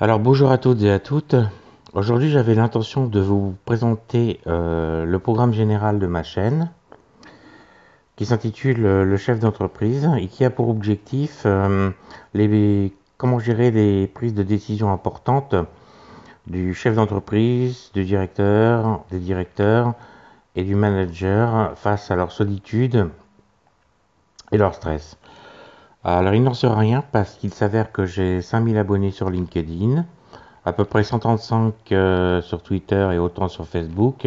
Alors bonjour à toutes et à toutes. Aujourd'hui j'avais l'intention de vous présenter le programme général de ma chaîne qui s'intitule Le chef d'entreprise et qui a pour objectif comment gérer les prises de décision importantes du chef d'entreprise, du directeur, des directeurs et du manager face à leur solitude et leur stress. Alors il n'en sera rien parce qu'il s'avère que j'ai 5000 abonnés sur LinkedIn, à peu près 135 sur Twitter et autant sur Facebook,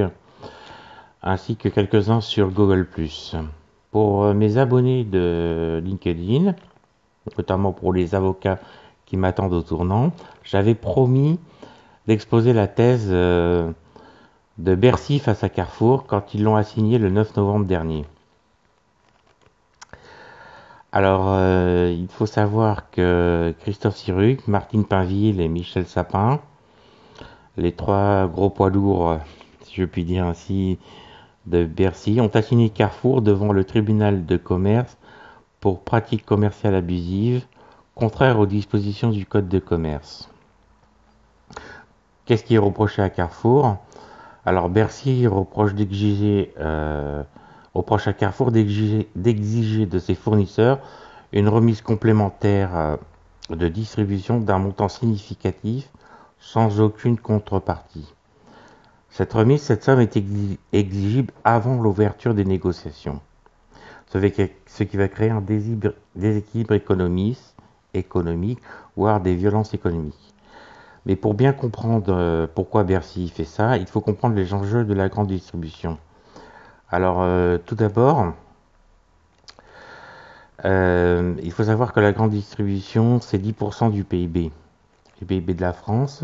ainsi que quelques-uns sur Google+. Pour mes abonnés de LinkedIn, notamment pour les avocats qui m'attendent au tournant, j'avais promis d'exposer la thèse de Bercy face à Carrefour quand ils l'ont assignée le 9 novembre dernier. Alors, il faut savoir que Christophe Sirugue, Martine Pinville et Michel Sapin, les trois gros poids lourds, si je puis dire ainsi, de Bercy, ont assigné Carrefour devant le tribunal de commerce pour pratiques commerciales abusives, contraires aux dispositions du Code de commerce. Qu'est-ce qui est reproché à Carrefour? Alors Bercy reproche à Carrefour d'exiger de ses fournisseurs une remise complémentaire de distribution d'un montant significatif sans aucune contrepartie. Cette somme est exigible avant l'ouverture des négociations, ce qui va créer un déséquilibre économique, voire des violences économiques. Mais pour bien comprendre pourquoi Bercy fait ça, il faut comprendre les enjeux de la grande distribution. Alors, tout d'abord, il faut savoir que la grande distribution, c'est 10% du PIB. Du PIB de la France.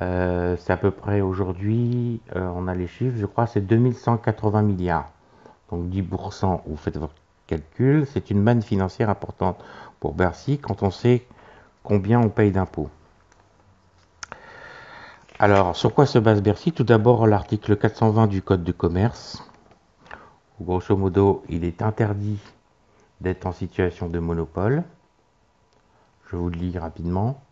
C'est à peu près aujourd'hui, on a les chiffres, je crois, c'est 2180 milliards. Donc 10%, vous faites votre calcul, c'est une manne financière importante pour Bercy quand on sait combien on paye d'impôts. Alors, sur quoi se base Bercy? Tout d'abord, l'article 420 du Code de commerce, où grosso modo, il est interdit d'être en situation de monopole. Je vous le lis rapidement.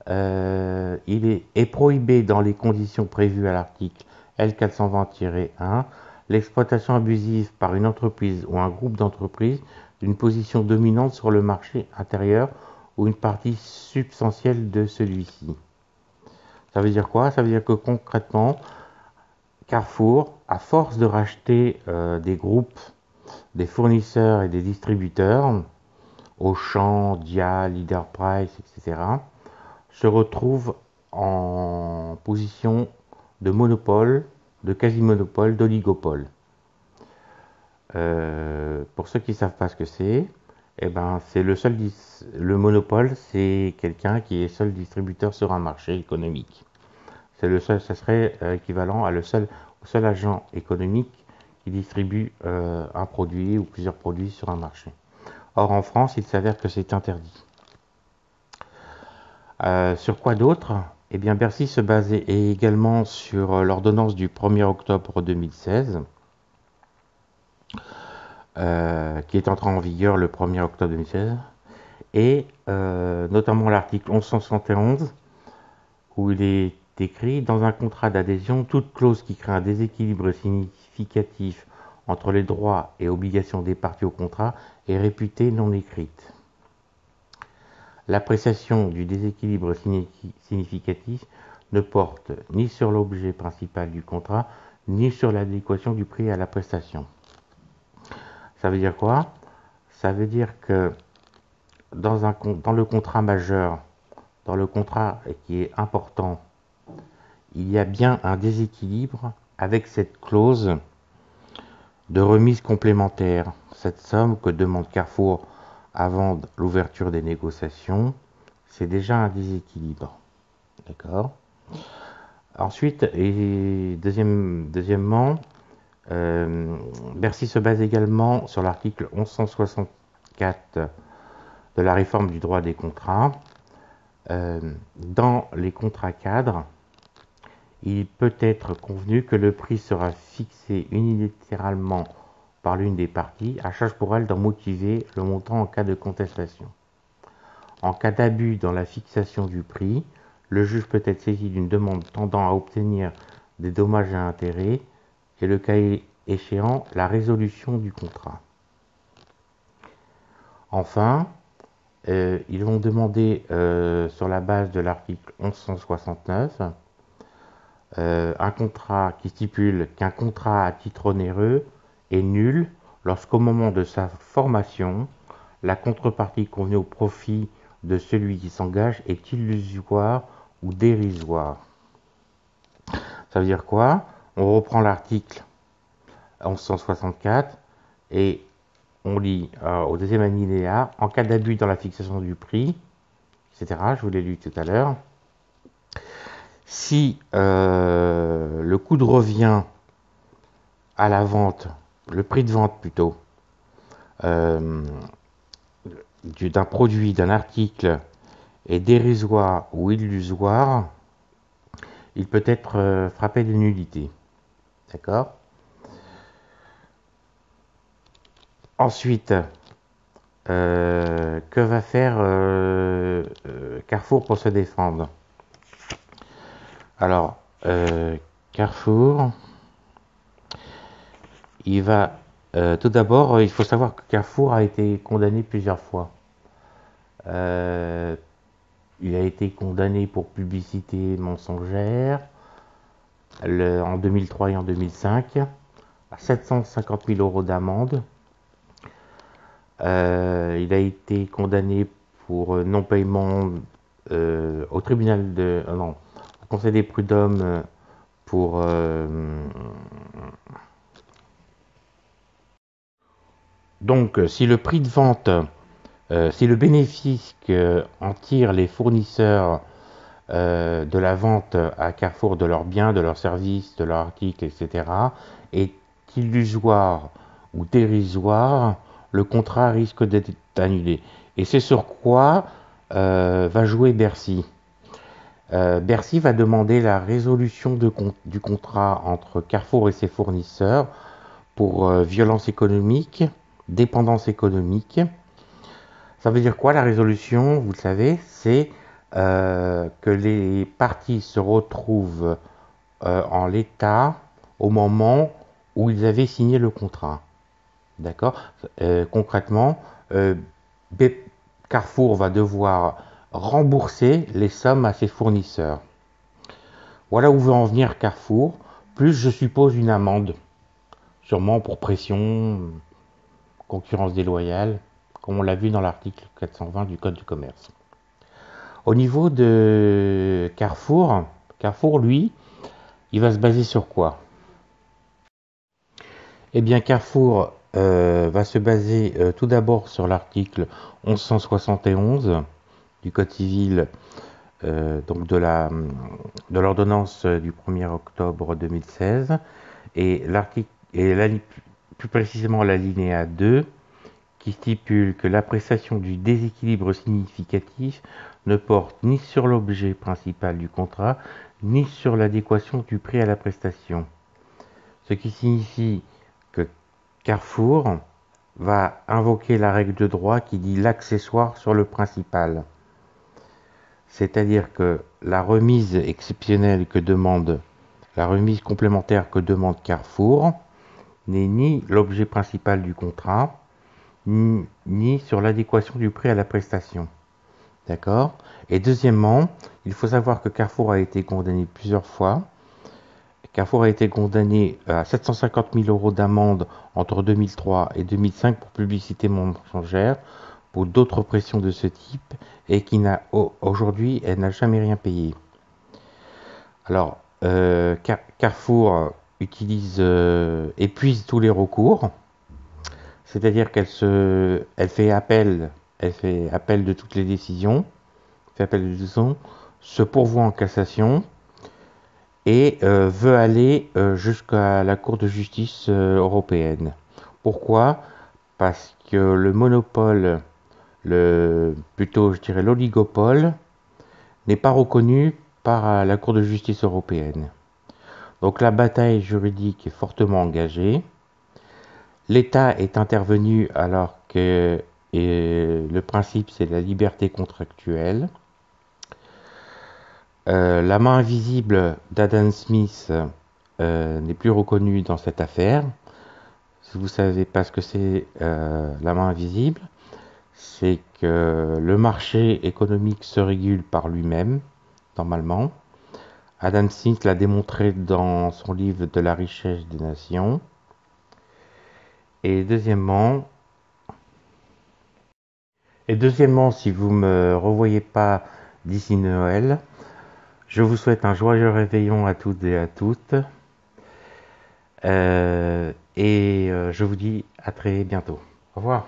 Il est prohibé dans les conditions prévues à l'article L420-1 l'exploitation abusive par une entreprise ou un groupe d'entreprises d'une position dominante sur le marché intérieur ou une partie substantielle de celui-ci. Ça veut dire quoi? Ça veut dire que concrètement, Carrefour, à force de racheter des groupes, des fournisseurs et des distributeurs, Auchan, Dia, Leader Price, etc., se retrouve en position de monopole, de quasi-monopole, d'oligopole. Pour ceux qui ne savent pas ce que c'est, eh ben, c'est le monopole, c'est quelqu'un qui est seul distributeur sur un marché économique. Ça serait équivalent au seul agent économique qui distribue un produit ou plusieurs produits sur un marché. Or, en France, il s'avère que c'est interdit. Sur quoi d'autre? Eh bien, Bercy se basait également sur l'ordonnance du 1er octobre 2016, qui est entrée en vigueur le 1er octobre 2016, et notamment l'article 1171, où il est écrit: dans un contrat d'adhésion, toute clause qui crée un déséquilibre significatif entre les droits et obligations des parties au contrat est réputée non écrite. L'appréciation du déséquilibre significatif ne porte ni sur l'objet principal du contrat, ni sur l'adéquation du prix à la prestation. Ça veut dire quoi? Ça veut dire que dans le contrat majeur, dans le contrat qui est important, il y a bien un déséquilibre avec cette clause de remise complémentaire. Cette somme que demande Carrefour avant l'ouverture des négociations, c'est déjà un déséquilibre. D'accord? Ensuite, et deuxièmement, Bercy se base également sur l'article 1164 de la réforme du droit des contrats. Dans les contrats cadres, il peut être convenu que le prix sera fixé unilatéralement par l'une des parties, à charge pour elle d'en motiver le montant en cas de contestation. En cas d'abus dans la fixation du prix, le juge peut être saisi d'une demande tendant à obtenir des dommages et intérêts et, le cas échéant, la résolution du contrat. Enfin, ils vont demander, sur la base de l'article 1169, un contrat qui stipule qu'un contrat à titre onéreux est nul lorsqu'au moment de sa formation, la contrepartie convenue au profit de celui qui s'engage est illusoire ou dérisoire. Ça veut dire quoi? On reprend l'article 1164 et on lit au deuxième alinéa, en cas d'abus dans la fixation du prix, etc. Je vous l'ai lu tout à l'heure. Si le coût de revient à la vente, le prix de vente plutôt, d'un produit, d'un article est dérisoire ou illusoire, il peut être frappé de nullité. D'accord? Ensuite, que va faire Carrefour pour se défendre? Alors, Carrefour, il va tout d'abord, il faut savoir que Carrefour a été condamné plusieurs fois. Il a été condamné pour publicité mensongère en 2003 et en 2005 à 750 000 € d'amende. Il a été condamné pour non-paiement au tribunal de... non, au Conseil des prud'hommes pour... donc, si le prix de vente, si le bénéfice qu'en tirent les fournisseurs de la vente à Carrefour de leurs biens, de leurs services, de leurs articles, etc., est illusoire ou dérisoire, le contrat risque d'être annulé. Et c'est sur quoi va jouer Bercy. Bercy va demander la résolution du contrat entre Carrefour et ses fournisseurs pour violence économique, dépendance économique. Ça veut dire quoi la résolution? Vous le savez, c'est que les parties se retrouvent en l'état au moment où ils avaient signé le contrat. D'accord? Concrètement, Carrefour va devoir rembourser les sommes à ses fournisseurs. Voilà où veut en venir Carrefour, plus je suppose une amende, sûrement pour pression, concurrence déloyale, comme on l'a vu dans l'article 420 du Code du commerce. Au niveau de Carrefour, lui, il va se baser sur quoi? Eh bien, Carrefour va se baser tout d'abord sur l'article 1171 du Code civil, donc de l'ordonnance du 1er octobre 2016, et plus précisément l'alinéa 2, qui stipule que l'appréciation du déséquilibre significatif ne porte ni sur l'objet principal du contrat, ni sur l'adéquation du prix à la prestation. Ce qui signifie que Carrefour va invoquer la règle de droit qui dit l'accessoire sur le principal. C'est-à-dire que la remise exceptionnelle la remise complémentaire que demande Carrefour n'est ni l'objet principal du contrat, ni sur l'adéquation du prix à la prestation. D'accord? Et deuxièmement, il faut savoir que Carrefour a été condamné plusieurs fois. Carrefour a été condamné à 750 000 € d'amende entre 2003 et 2005 pour publicité mensongère, pour d'autres pressions de ce type, et qui aujourd'hui, elle n'a jamais rien payé. Alors, Carrefour épuise tous les recours, c'est-à-dire qu'elle fait appel de toutes les décisions, se pourvoit en cassation et veut aller jusqu'à la Cour de justice européenne. Pourquoi? Parce que le monopole, plutôt je dirais l'oligopole, n'est pas reconnu par la Cour de justice européenne. Donc la bataille juridique est fortement engagée. L'État est intervenu alors que Et le principe, c'est la liberté contractuelle. La main invisible d'Adam Smith n'est plus reconnue dans cette affaire. Si vous ne savez pas ce que c'est la main invisible, c'est que le marché économique se régule par lui-même, normalement. Adam Smith l'a démontré dans son livre de la richesse des nations. Et deuxièmement, si vous ne me revoyez pas d'ici Noël, je vous souhaite un joyeux réveillon à toutes et à toutes. Je vous dis à très bientôt. Au revoir.